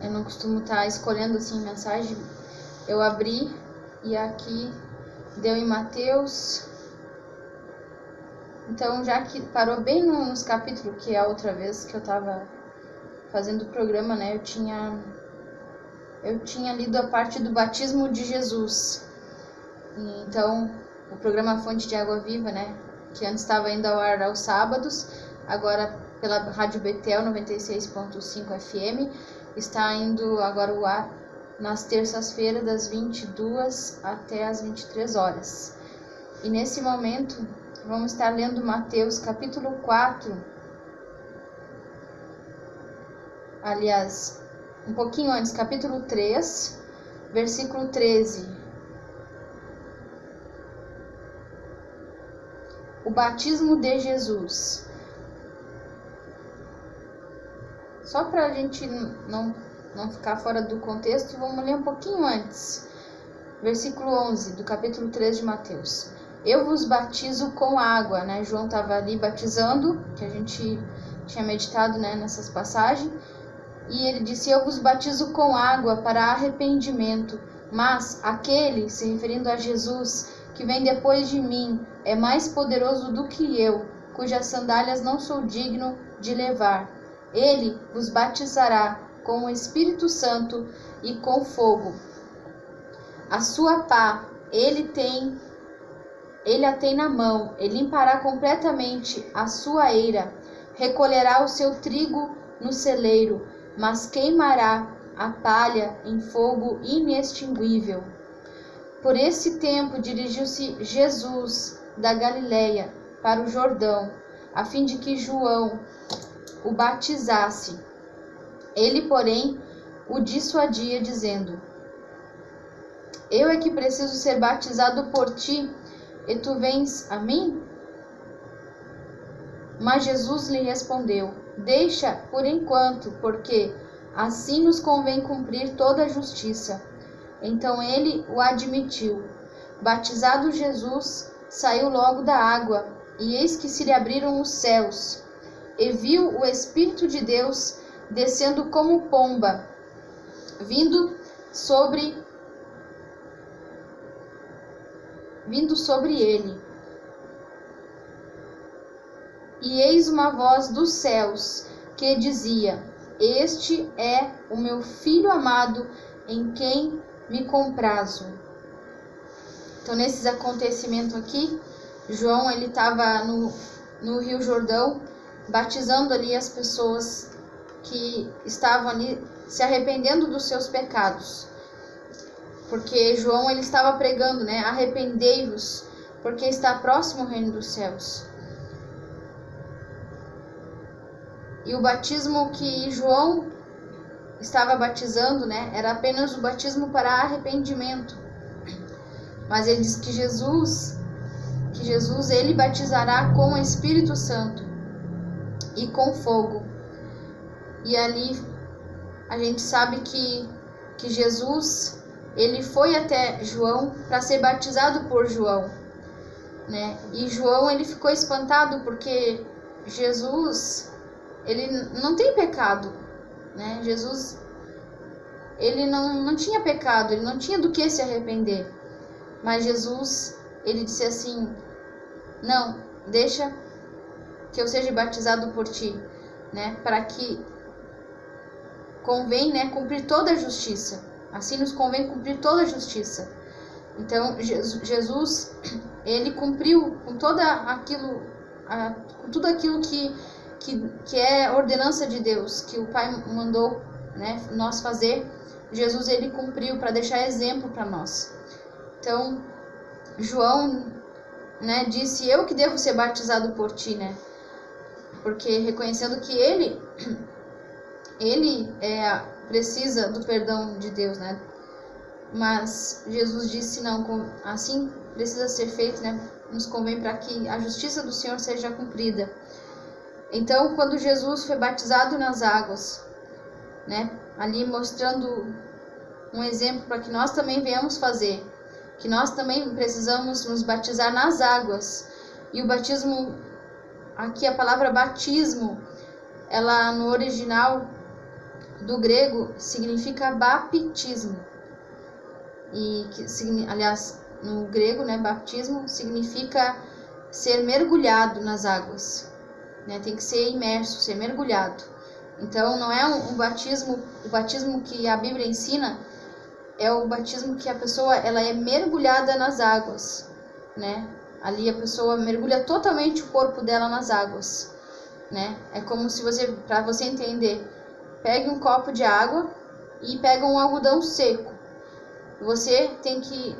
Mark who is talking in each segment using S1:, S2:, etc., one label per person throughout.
S1: Eu não costumo estar escolhendo assim mensagem. Eu abri e aqui deu em Mateus. Então, já que parou bem nos capítulos, que é a outra vez que eu estava fazendo o programa, né? Eu tinha lido a parte do batismo de Jesus. E, então, o programa Fonte de Água Viva, né? Que antes estava indo ao ar aos sábados, agora pela Rádio Betel 96.5 FM, está indo agora ao ar nas terças-feiras das 22 até as 23 horas. E nesse momento vamos estar lendo Mateus capítulo 4, aliás, um pouquinho antes, capítulo 3, versículo 13. O batismo de Jesus. Só para a gente não ficar fora do contexto, vamos ler um pouquinho antes. Versículo 11 do capítulo 3 de Mateus. Eu vos batizo com água, né? João estava ali batizando, que a gente tinha meditado, né, nessas passagens. E ele disse, eu vos batizo com água para arrependimento. Mas aquele, se referindo a Jesus, que vem depois de mim, é mais poderoso do que eu, cujas sandálias não sou digno de levar. Ele vos batizará com o Espírito Santo e com fogo. A sua pá ele a tem na mão, ele limpará completamente a sua eira, recolherá o seu trigo no celeiro, mas queimará a palha em fogo inextinguível. Por esse tempo dirigiu-se Jesus da Galileia para o Jordão, a fim de que João o batizasse. Ele, porém, o dissuadia, dizendo, eu é que preciso ser batizado por ti, e tu vens a mim? Mas Jesus lhe respondeu, deixa por enquanto, porque assim nos convém cumprir toda a justiça. Então ele o admitiu. Batizado Jesus, saiu logo da água, e eis que se lhe abriram os céus, e viu o Espírito de Deus descendo como pomba, vindo sobre ele. E eis uma voz dos céus que dizia, este é o meu Filho amado, em quem me comprazo. Então, nesses acontecimentos aqui, João ele estava no Rio Jordão, batizando ali as pessoas que estavam ali se arrependendo dos seus pecados. Porque João ele estava pregando, né? Arrependei-vos, porque está próximo o reino dos céus. E o batismo que João estava batizando, né? Era apenas o batismo para arrependimento. Mas ele diz que Jesus ele batizará com o Espírito Santo e com fogo. E ali a gente sabe que Jesus ele foi até João para ser batizado por João, né? E João ele ficou espantado porque Jesus ele não tem pecado, né? Jesus ele não tinha pecado, ele não tinha do que se arrepender. Mas Jesus ele disse assim, não, deixa que eu seja batizado por ti, né? Para que convém, né, cumprir toda a justiça. Assim nos convém cumprir toda a justiça. Então, Jesus ele cumpriu com tudo aquilo que é ordenança de Deus, que o Pai mandou, né, nós fazer. Jesus ele cumpriu para deixar exemplo para nós. Então, João, né, disse, eu que devo ser batizado por ti, né? Porque reconhecendo que ele precisa do perdão de Deus, né? Mas Jesus disse, não, assim precisa ser feito, né? Nos convém para que a justiça do Senhor seja cumprida. Então, quando Jesus foi batizado nas águas, né? Ali mostrando um exemplo para que nós também venhamos fazer, que nós também precisamos nos batizar nas águas. E o batismo, aqui a palavra batismo, ela no original do grego significa baptismo. E aliás, no grego, né, batismo significa ser mergulhado nas águas, né? Tem que ser imerso, ser mergulhado. Então não é o batismo que a Bíblia ensina é o batismo que a pessoa ela é mergulhada nas águas, né? Ali a pessoa mergulha totalmente o corpo dela nas águas, né? É como se para você entender, pegue um copo de água e pega um algodão seco. Você tem que,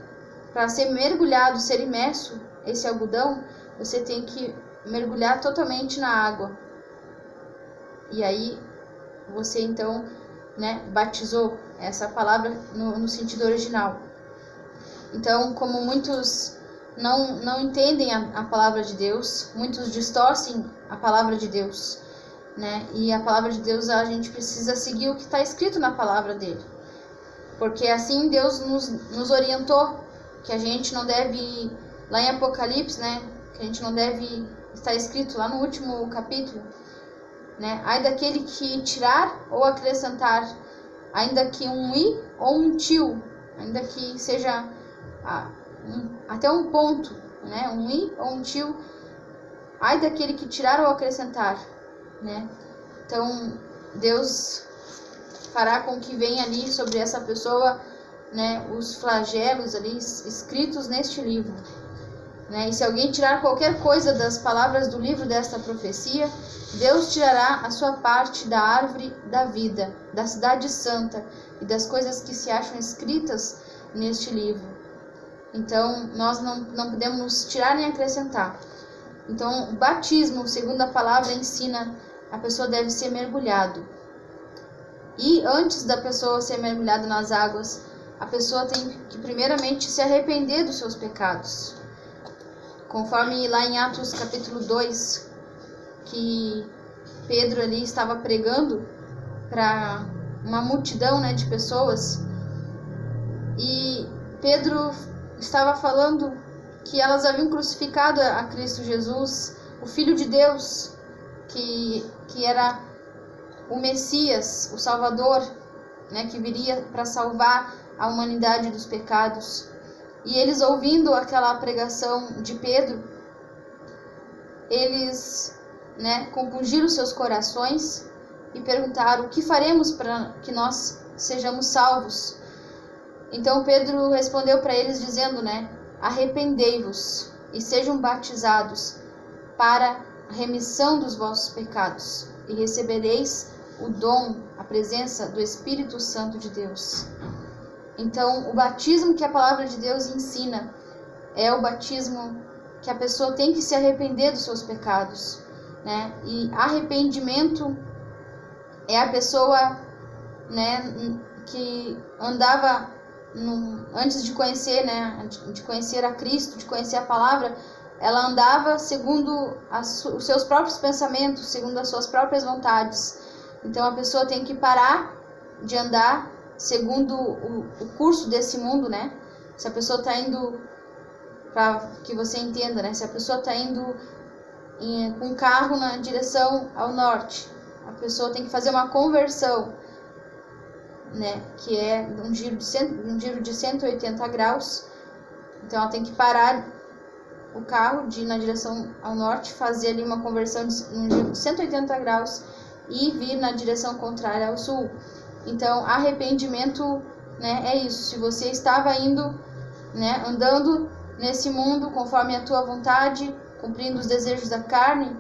S1: para ser mergulhado, ser imerso, esse algodão, você tem que mergulhar totalmente na água. E aí você então, né, batizou, essa palavra no sentido original. Então, como muitos não entendem a palavra de Deus, muitos distorcem a palavra de Deus, né? E a palavra de Deus, a gente precisa seguir o que está escrito na palavra dele. Porque assim Deus nos orientou, que a gente não deve, lá em Apocalipse, né? Que a gente não deve, está escrito lá no último capítulo, né? Ai daquele que tirar ou acrescentar, ainda que um i ou um tio, ainda que seja até um ponto, né? Um i ou um tio, ai daquele que tirar ou acrescentar, né? Então Deus fará com que venha ali sobre essa pessoa, né, os flagelos ali escritos neste livro, né? E se alguém tirar qualquer coisa das palavras do livro desta profecia, Deus tirará a sua parte da árvore da vida, da cidade santa e das coisas que se acham escritas neste livro. Então, nós não podemos tirar nem acrescentar. Então, o batismo, segundo a palavra ensina, a pessoa deve ser mergulhado. E antes da pessoa ser mergulhada nas águas, a pessoa tem que primeiramente se arrepender dos seus pecados. Conforme lá em Atos capítulo 2, que Pedro ali estava pregando para uma multidão, né, de pessoas, e Pedro estava falando que elas haviam crucificado a Cristo Jesus, o Filho de Deus, que era o Messias, o Salvador, né, que viria para salvar a humanidade dos pecados. E eles, ouvindo aquela pregação de Pedro, eles, né, compungiram seus corações e perguntaram: o que faremos para que nós sejamos salvos? Então Pedro respondeu para eles dizendo, né, arrependei-vos e sejam batizados para a remissão dos vossos pecados e recebereis o dom, a presença do Espírito Santo de Deus. Então, o batismo que a palavra de Deus ensina é o batismo que a pessoa tem que se arrepender dos seus pecados, né? E arrependimento é a pessoa, né, que andava antes de conhecer, né, de conhecer a Cristo, de conhecer a palavra, ela andava segundo os seus próprios pensamentos, segundo as suas próprias vontades. Então a pessoa tem que parar de andar segundo o curso desse mundo, né? Se a pessoa está indo, para que você entenda, né? Se a pessoa está indo com um carro na direção ao norte, a pessoa tem que fazer uma conversão, né? Que é um giro de 180 graus. Então ela tem que parar o carro de ir na direção ao norte, fazer ali uma conversão num giro de 180 graus e vir na direção contrária ao sul. Então, arrependimento, né, é isso. Se você estava indo, né, andando nesse mundo conforme a tua vontade, cumprindo os desejos da carne,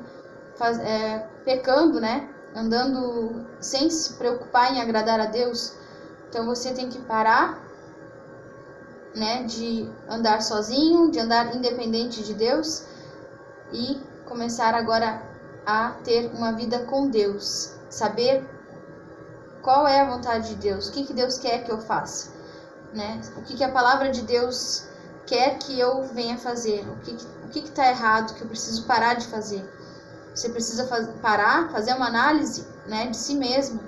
S1: pecando, né, andando sem se preocupar em agradar a Deus, então você tem que parar, né, de andar sozinho, de andar independente de Deus e começar agora a ter uma vida com Deus, saber qual é a vontade de Deus, o que Deus quer que eu faça, né? O que a palavra de Deus quer que eu venha fazer, o que está errado, que eu preciso parar de fazer. Você precisa parar, fazer uma análise, né, de si mesmo,